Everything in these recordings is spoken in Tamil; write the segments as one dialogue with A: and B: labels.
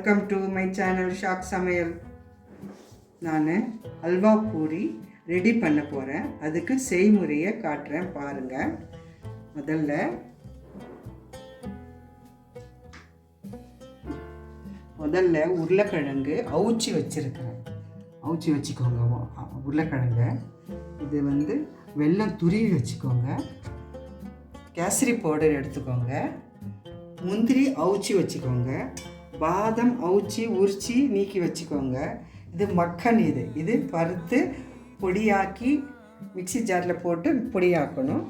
A: Welcome to my channel shock சமையல். நான் அல்வா பூரி ரெடி பண்ண போகிறேன். அதுக்கு செய்முறையை காட்டுறேன் பாருங்கள். முதல்ல உருளைக்கிழங்கு அவிச்சி வச்சுருக்கிறேன். அவிச்சி வச்சுக்கோங்க உருளைக்கிழங்கு. இது வெல்லம் துருவி வச்சுக்கோங்க. கேசரி பவுடர் எடுத்துக்கோங்க. முந்திரி அவிச்சி வச்சுக்கோங்க. பாதம் அவிச்சி உரிச்சி நீக்கி வச்சுக்கோங்க. இது மக்கன். இது பருத்து பொடியாக்கி மிக்சி ஜாரில் போட்டு பொடியாக்கணும்.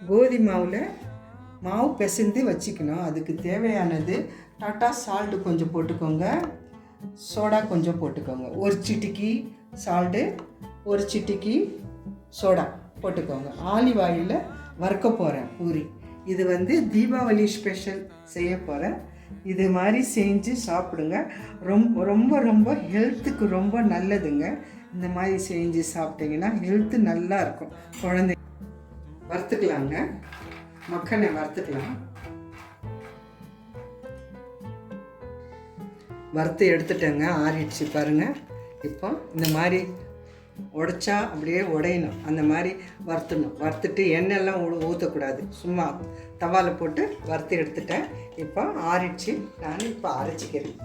A: கோதி மாவு பிசைந்து வச்சுக்கணும். அதுக்கு தேவையானது டாட்டா சால்ட்டு கொஞ்சம் போட்டுக்கோங்க. சோடா கொஞ்சம் போட்டுக்கோங்க. ஒரு சிட்டிக்கு சால்ட்டு, ஒரு சிட்டிக்கு சோடா போட்டுக்கோங்க. ஆலிவ் ஆயிலில் வறுக்க போகிறேன் பூரி. இது தீபாவளி ஸ்பெஷல் செய்ய போகிறேன். இது மாதிரி செஞ்சு சாப்பிடுங்க. ரொம்ப ரொம்ப ஹெல்த்துக்கு ரொம்ப நல்லதுங்க. இந்த மாதிரி செஞ்சு சாப்பிட்டீங்கன்னா ஹெல்த்து நல்லா இருக்கும். குழந்தை வறுத்துக்கலாங்க. மக்கனை வறுத்துக்கலாம். வறுத்து எடுத்துட்டேங்க. ஆறிடுச்சு பாருங்கள். இப்போ இந்த மாதிரி உடைச்சா அப்படியே உடையணும். அந்த மாதிரி வறுத்துட்டு எண்ணெய்லாம் ஊற்றக்கூடாது. சும்மா தவாவில் போட்டு வறுத்து எடுத்துட்டேன். இப்போ ஆறிடுச்சு. நான் இப்போ அரைச்சிக்கிறேன்.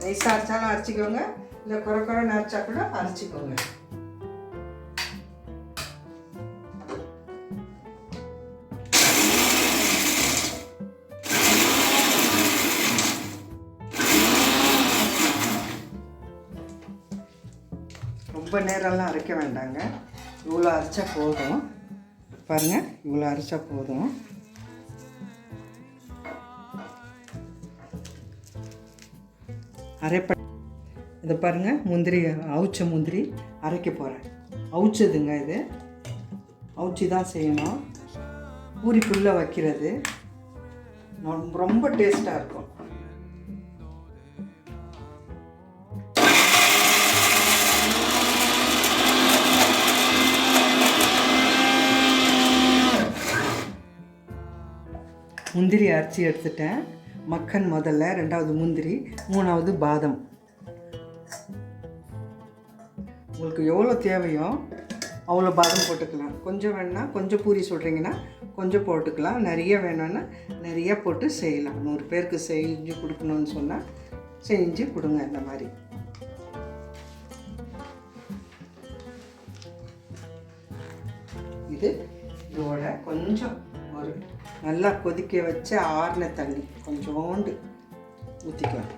A: நைஸாக அரைச்சாலும் அரைச்சிக்கோங்க, இல்லை குறைன்னு அரைச்சா கூட அரைச்சிக்கோங்க. ரொம்ப நேரம்லாம் அரைக்க வேண்டாங்க. இவ்வளோ அரைச்சா போதும். பாருங்கள், இவ்வளோ அரைச்சா போதும். இதை பாருங்கள், முந்திரி அவிச்ச முந்திரி அரைக்க போகிறேன். அவிச்சதுங்க. இது அவிச்சி தான் செய்யணும். பூரிக்குள்ளே வைக்கிறது ரொம்ப டேஸ்ட்டாக இருக்கும். முந்திரி அரைச்சி எடுத்துட்டேன். மக்கன் முதல்ல, ரெண்டாவது முந்திரி, மூணாவது பாதம். உங்களுக்கு எவ்வளோ தேவையோ அவ்வளோ பாதம் போட்டுக்கலாம். கொஞ்சம் வேணுன்னா கொஞ்சம் பூரி சொல்கிறீங்கன்னா கொஞ்சம் போட்டுக்கலாம். நிறைய வேணும்னா நிறைய போட்டு செய்யலாம். 100 பேருக்கு செஞ்சு கொடுக்கணுன்னு சொன்னால் செஞ்சு கொடுங்க. இந்த மாதிரி இதோட கொஞ்சம் ஒரு நல்லா கொதிக்க வச்ச ஆறின தண்ணி கொஞ்சோண்டு ஊற்றிக்கலாம்.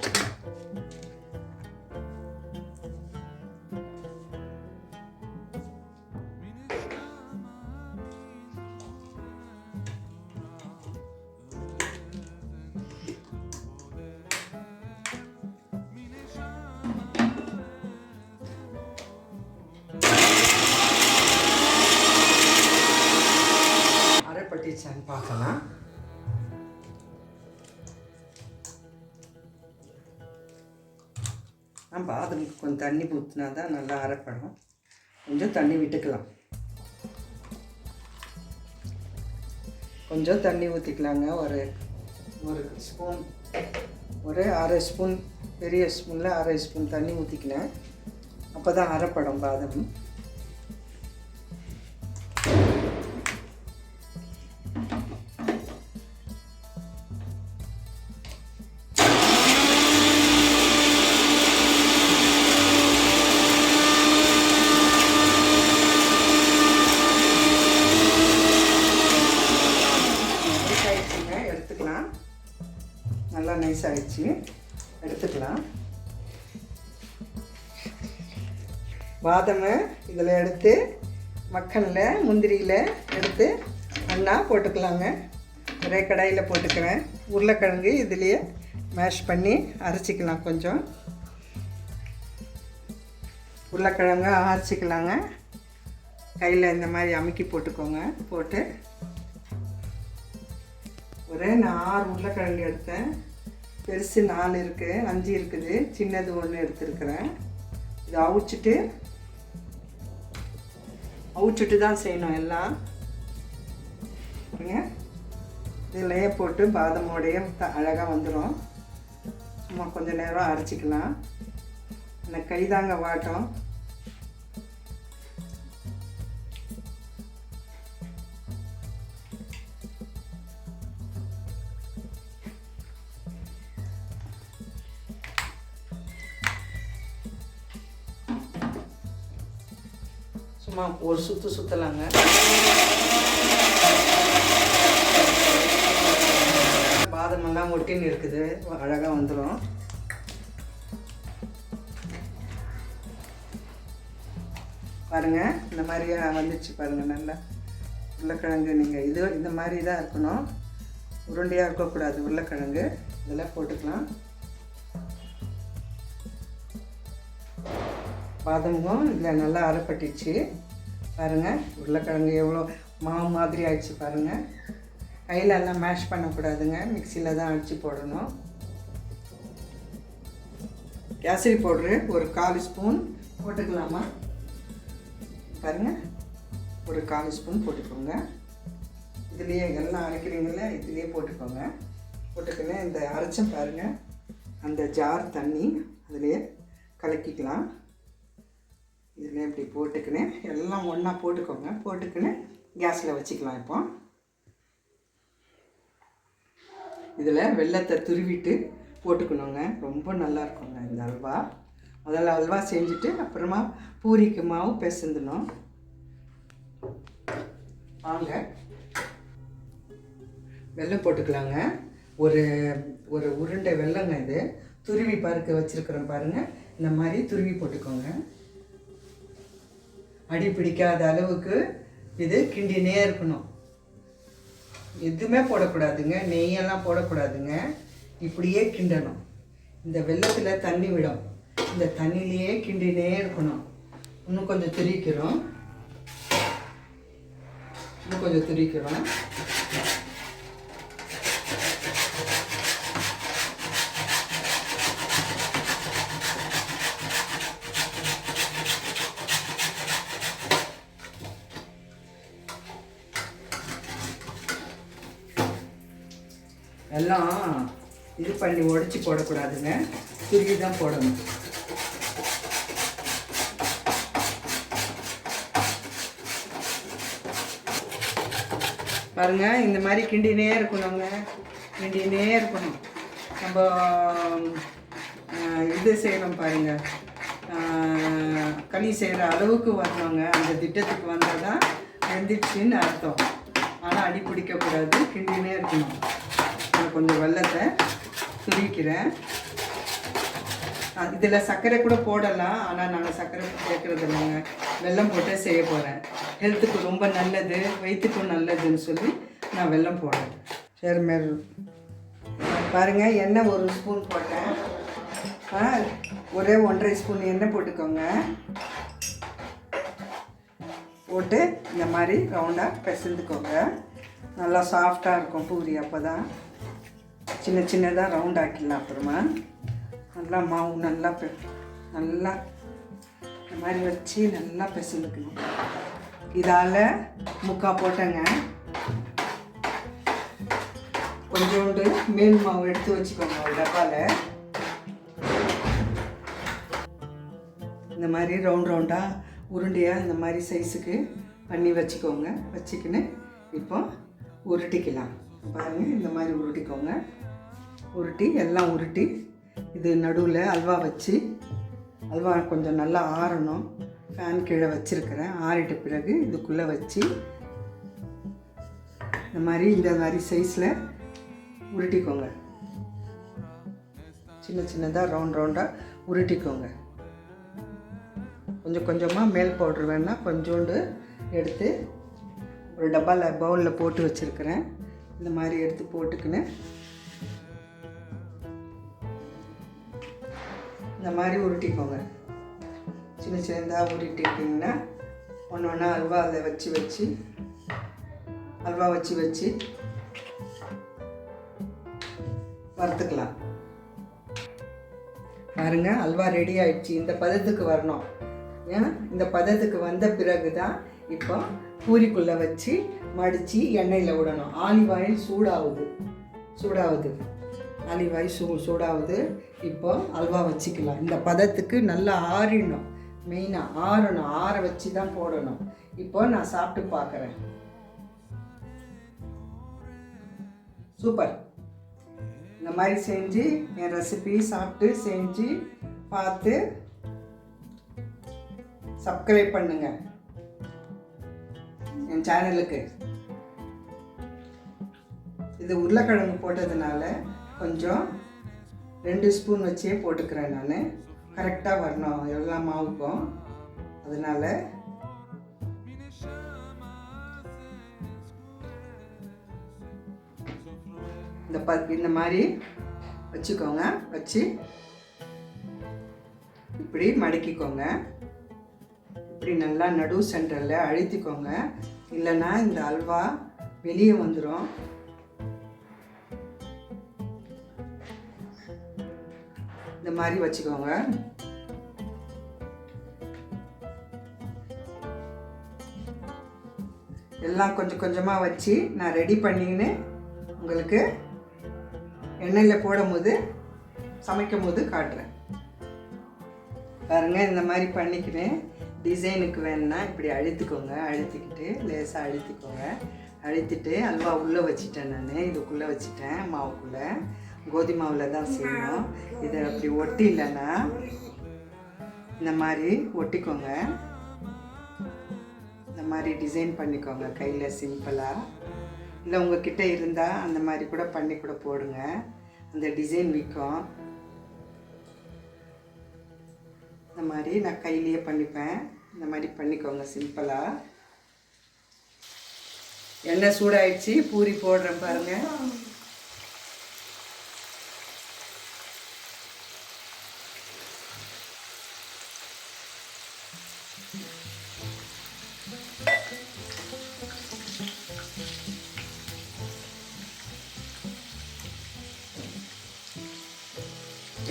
A: பட்டிச்சான்னு பார்க்கலாம். பாதமுக்கு கொஞ்சம் தண்ணி ஊற்றினா தான் நல்லா அரைப்படும். கொஞ்சம் தண்ணி விட்டுக்கலாம். கொஞ்சம் தண்ணி ஊற்றிக்கலாங்க. ஒரு ஸ்பூன், ஒரு அரை ஸ்பூன், பெரிய ஸ்பூனில் அரை ஸ்பூன் தண்ணி ஊற்றிக்கலாம். அப்போ தான் அரைப்படும் பாதம். நல்லா நைஸ் ஆகிடுச்சு. எடுத்துக்கலாம். பாதமை இதில் எடுத்து மக்கனில் முந்திரியில் எடுத்து ஒன்றா போட்டுக்கலாங்க. ஒரே கடாயில் போட்டுக்கிறேன். உருளைக்கிழங்கு இதுலேயே மேஷ் பண்ணி அரைச்சிக்கலாம். கொஞ்சம் உருளைக்கிழங்கு அரைச்சிக்கலாங்க. கையில் இந்த மாதிரி அமுக்கி போட்டுக்கோங்க. போட்டு ஒரு 4 உருளைக்கிழங்கு எடுத்தேன். பெருசு 4 இருக்குது, 5 இருக்குது, சின்னது 1 எடுத்துருக்கிறேன். இது அவிச்சிட்டு தான் செய்யணும் எல்லாம். இதிலையே போட்டு பாதமோடைய அழகாக வந்துடும். சும்மா கொஞ்சம் நேரம் அரைச்சிக்கலாம். அந்த கைதாங்க வாட்டம். சும்மா ஒரு சுற்றலாங்க. பாதமெல்லாம் ஒட்டின்னு இருக்குது, அழகாக வந்துடும். பாருங்கள், இந்த மாதிரியா வந்துச்சு பாருங்கள். நல்லா உருளைக்கிழங்கு நீங்கள் இது இந்த மாதிரி தான் இருக்கணும், உருண்டையாக இருக்கக்கூடாது. உருளைக்கிழங்கு இதெல்லாம் போட்டுக்கலாம். பாதமும் இதில் நல்லா அரைப்பட்டுச்சு பாருங்கள். உருளைக்கிழங்கு எவ்வளோ மாவு மாதிரி ஆயிடுச்சு பாருங்கள். கையில் எல்லாம் மேஷ் பண்ணக்கூடாதுங்க, மிக்சியில் தான் அடித்து போடணும். கேசரி பவுட்ரு ஒரு 1/4 ஸ்பூன் போட்டுக்கலாமா பாருங்கள். ஒரு 1/4 ஸ்பூன் போட்டுக்கோங்க. இதுலேயே எல்லாம் அரைக்கிறீங்கள இதுலேயே போட்டுக்கோங்க. போட்டுக்கின்னு இந்த அரைச்சம் பாருங்கள், அந்த ஜார் தண்ணி அதுலேயே கலக்கிக்கலாம். இதில் இப்படி போட்டுக்கின்னு எல்லாம் ஒன்றா போட்டுக்கோங்க. போட்டுக்கின்னு கேஸில் வச்சுக்கலாம். இப்போ இதில் வெல்லத்தை துருவிட்டு போட்டுக்கணுங்க. ரொம்ப நல்லா இருக்குங்க இந்த அல்வா. முதல்ல அல்வா செஞ்சுட்டு அப்புறமா பூரிக்கு மாவு பிசைந்துணும். வாங்க வெல்லம் போட்டுக்கலாங்க. ஒரு ஒரு உருண்டை வெல்லங்க இது. துருவி பருக்க வச்சுருக்குறோம் பாருங்கள். இந்த மாதிரி துருவி போட்டுக்கோங்க. அடி பிடிக்காத அளவுக்கு இது கிண்டினே இருக்கணும். எதுவுமே போடக்கூடாதுங்க, நெய்யெல்லாம் போடக்கூடாதுங்க. இப்படியே கிண்டணும். இந்த வெல்லத்தில் தண்ணி விடும், இந்த தண்ணியிலையே கிண்டினே இருக்கணும். இன்னும் கொஞ்சம் திரிக்கிறோம். எல்லாம் இது பண்ணி உடச்சி போடக்கூடாதுங்க, துருவி தான் போடணும். பாருங்கள், இந்த மாதிரி கிண்டினே இருக்கணுங்க, கிண்டினே இருக்கணும். நம்ம இது செய்யணும் பாருங்கள், களி செய்கிற அளவுக்கு வரணுங்க. அந்த திட்டத்துக்கு வந்தால் தான் வெந்துடுச்சின்னு அர்த்தம். ஆனால் அடி பிடிக்கக்கூடாது, கிண்டினே இருக்கணும். கொஞ்சம் வெல்லத்தை துரிக்கிறேன். இதில் சர்க்கரை கூட போடலாம், ஆனால் நாங்கள் சர்க்கரை சேர்க்குறது இல்லைங்க, வெல்லம் போட்டே செய்ய போகிறேன். ஹெல்த்துக்கு ரொம்ப நல்லது, வயிற்றுக்கும் நல்லதுன்னு சொல்லி நான் வெல்லம் போடுறேன். சரி மேல் பாருங்கள், எண்ணெய் 1 ஸ்பூன் போட்டேன். ஒரே 1.5 ஸ்பூன் எண்ணெய் போட்டுக்கோங்க. போட்டு இந்த மாதிரி ரவுண்டாக பிசைந்துக்கோங்க. நல்லா சாஃப்டாக இருக்கும் பூரி. அப்போ தான் சின்ன சின்னதாக ரவுண்ட் ஆக்கிடலாம். அப்புறமா நல்லா மாவு நல்லா இந்த மாதிரி வச்சு நல்லா பிசைந்துக்கணும். இதால் 3/4 போட்டேங்க. கொஞ்சோண்டு மேல் மாவு எடுத்து வச்சுக்கோங்க ஒரு டப்பாவில். இந்த மாதிரி ரவுண்டாக உருண்டையாக இந்த மாதிரி சைஸுக்கு பண்ணி வச்சுக்கோங்க. வச்சுக்கின்னு இப்போ உருட்டிக்கலாம். பாருங்கள், இந்த மாதிரி உருட்டிக்கோங்க. உருட்டி எல்லாம் உருட்டி இது நடுவில் அல்வா வச்சு, அல்வா கொஞ்சம் நல்லா ஆறணும். ஃபேன் கீழே வச்சுருக்கிறேன். ஆறிட்ட பிறகு இதுக்குள்ளே வச்சு இந்த மாதிரி சைஸில் உருட்டிக்கோங்க. சின்னதாக ரவுண்டாக உருட்டிக்கோங்க. கொஞ்சம் கொஞ்சமாக மேல் பவுட்ரு வேணால் கொஞ்சோண்டு எடுத்து ஒரு பவுலில் போட்டு வச்சுருக்கிறேன். இந்த மாதிரி எடுத்து போட்டுக்கின்னு இந்த மாதிரி உருட்டிக்கோங்க. சின்னதாக உருட்டிக்கிட்டிங்கன்னா ஒன்று அல்வா அதில் வச்சு வறுத்துக்கலாம். பாருங்கள், அல்வா ரெடி ஆகிடுச்சு. இந்த பதத்துக்கு வரணும். ஏன்னா இந்த பதத்துக்கு வந்த பிறகு தான் இப்போ பூரிக்குள்ளே வச்சு மடித்து எண்ணெயில் விடணும். ஆலிவ் ஆயில் சூடாகுது. ஆலிவ் ஆயில் சூடாகுது. இப்போ அல்வா வச்சுக்கலாம். இந்த பதத்துக்கு நல்லா ஆறிடணும், மெயினாக ஆறணும், ஆற வச்சு தான் போடணும். இப்போ நான் சாப்பிட்டு பார்க்குறேன். சூப்பர். இந்த மாதிரி செஞ்சு என் ரெசிபி சாப்பிட்டு செஞ்சு பார்த்து சப்ஸ்கிரைப் பண்ணுங்க என் சேனலுக்கு. இது உருளைக்கிழங்கு போட்டதுனால கொஞ்சம் 2 ஸ்பூன் வச்சே போட்டுக்கிறேன். நான் கரெக்டாக வரணும் எல்லா மாவுக்கும். அதனால இந்த மாதிரி வச்சுக்கோங்க. வச்சு இப்படி மடக்கிக்கோங்க. இப்படி நல்லா நடு சென்டரில் அழுத்திக்கோங்க, இல்லைன்னா இந்த அல்வா வெளியே வந்துடும். இந்த மாதிரி வச்சுக்கோங்க. எல்லாம் கொஞ்சம் கொஞ்சமாக வச்சு நான் ரெடி பண்ணின்னு உங்களுக்கு எண்ணெயில் போடும்போது சமைக்கும் போது காட்டுறேன். பாருங்கள், இந்த மாதிரி பண்ணிக்கினேன். டிசைனுக்கு வேணுன்னா இப்படி அழுத்திக்கோங்க. அழுத்திக்கிட்டு லேசாக அழுத்திக்கோங்க. அழுத்திட்டு அல்வா உள்ளே வச்சுட்டேன். நான் இதுக்குள்ளே வச்சுட்டேன். மாவுக்குள்ளே கோதுமை மாவில் தான் செய்யணும். இதை அப்படி ஒட்டி இல்லைன்னா இந்த மாதிரி ஒட்டிக்கோங்க. இந்த மாதிரி டிசைன் பண்ணிக்கோங்க கையில் சிம்பிளாக. இல்லை உங்கள்கிட்ட இருந்தால் அந்த மாதிரி கூட பண்ணி கூட போடுங்க. அந்த டிசைன் விற்கும். இந்த மாதிரி நான் கையிலேயே பண்ணிப்பேன். இந்த மாதிரி பண்ணிக்கோங்க சிம்பிளாக. எண்ணெய் சூடாயிடுச்சு. பூரி போடுறேன் பாருங்கள்.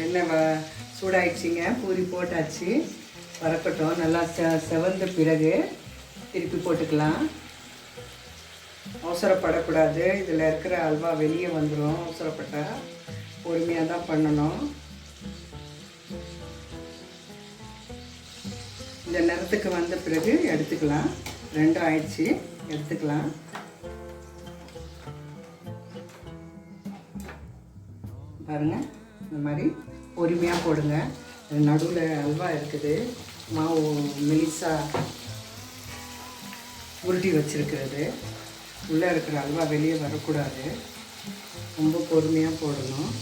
A: எண்ணெய் சூடாயிடுச்சிங்க. பூரி போட்டாச்சு. வறக்கட்டும். நல்லா செவந்த பிறகு திருப்பி போட்டுக்கலாம். அவசரப்படக்கூடாது. இதில் இருக்கிற அல்வா வெளியே வந்துடும். அவசரப்பட்டால் பொறுமையாக தான் பண்ணணும். இந்த நேரத்துக்கு வந்த பிறகு எடுத்துக்கலாம். 2 ஆயிடுச்சு, எடுத்துக்கலாம். பாருங்கள், இந்த மாதிரி பொறுமையாக போடுங்க. நடுவில் அல்வா இருக்குது. மாவு மெலிசாக உருட்டி வச்சுருக்கிறது. உள்ளே இருக்கிற அல்வா வெளியே வரக்கூடாது. ரொம்ப பொறுமையாக போடணும்.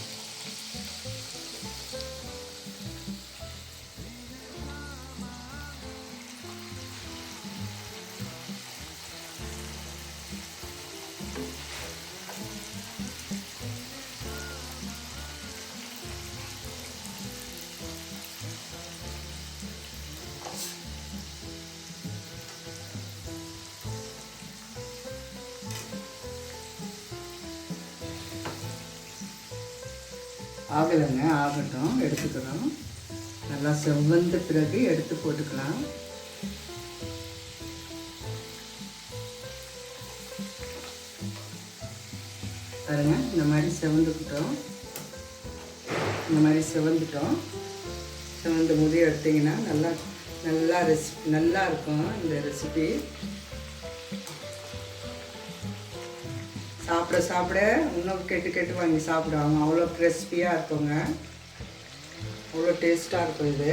A: ஆகலைங்க, ஆகட்டும். எடுத்துக்கிறோம். நல்லா செவந்த பிறகு எடுத்து போட்டுக்கலாம். பாருங்க, இந்த மாதிரி செவந்துக்கிட்டோம். இந்த மாதிரி செவந்துட்டோம். செவந்து முடி எடுத்திங்கன்னா நல்லா இருக்கும் இந்த ரெசிபி. சாப்பிட இன்னும் கெட்டு வாங்கி சாப்பிடுவாங்க. அவ்வளோ கிறிஸ்பியாக இருக்குங்க. அவ்வளோ டேஸ்ட்டாக இருக்கும் இது.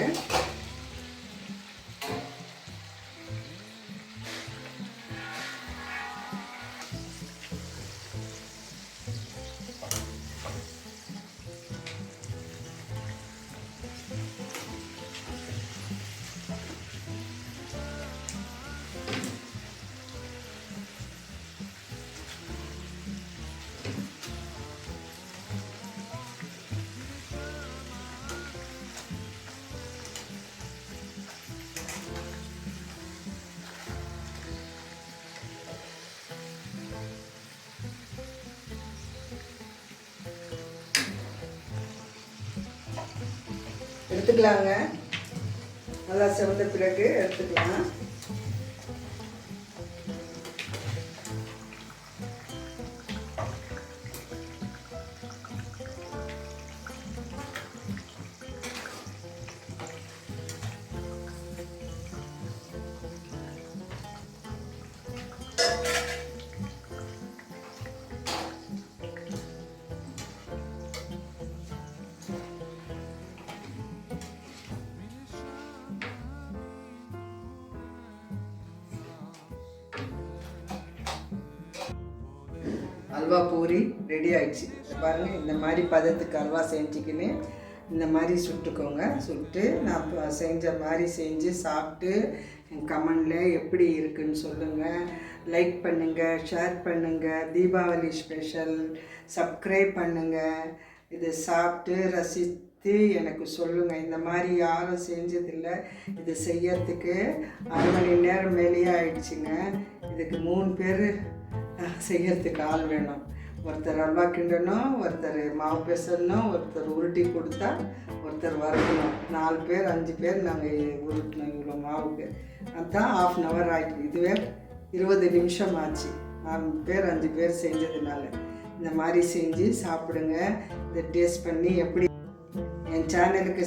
A: எடுத்துக்கலாங்க. நல்லா செவந்த பிறகு எடுத்துக்கலாம். அல்வா பூரி ரெடி ஆயிடுச்சு. பாருங்கள், இந்த மாதிரி பதத்துக்கு அல்வா செஞ்சுக்கின்னு இந்த மாதிரி சுட்டுக்கோங்க. சுட்டு நான் செஞ்ச மாதிரி செஞ்சு சாப்பிட்டு கமெண்டில் எப்படி இருக்குன்னு சொல்லுங்கள். லைக் பண்ணுங்கள், ஷேர் பண்ணுங்கள். தீபாவளி ஸ்பெஷல் சப்ஸ்கிரைப் பண்ணுங்கள். இதை சாப்பிட்டு ரசித்து எனக்கு சொல்லுங்கள். இந்த மாதிரி யாரும் செஞ்சதில்லை. இது செய்யறதுக்கு 1/2 மணி நேரம் மேலேயே ஆயிடுச்சுங்க. இதுக்கு 3 பேர் செய்யறதுக்கு ஆள் வேணும். ஒருத்தர் அல்வா கிண்டணும், ஒருத்தர் மாவு பிசையணும், ஒருத்தர் உருட்டி கொடுத்தா, ஒருத்தர் வறுக்கணும். 4 பேர் 5 பேர் நாங்கள் உருட்டணும் இவ்வளோ மாவுக்கு. அதுதான் 1/2 hour ஆகிட்டு. இதுவே 20 நிமிஷம் ஆச்சு. 4 பேர் 5 பேர் செஞ்சதுனால. இந்த மாதிரி செஞ்சு சாப்பிடுங்க. இதை டேஸ்ட் பண்ணி எப்படி என் சேனலுக்கு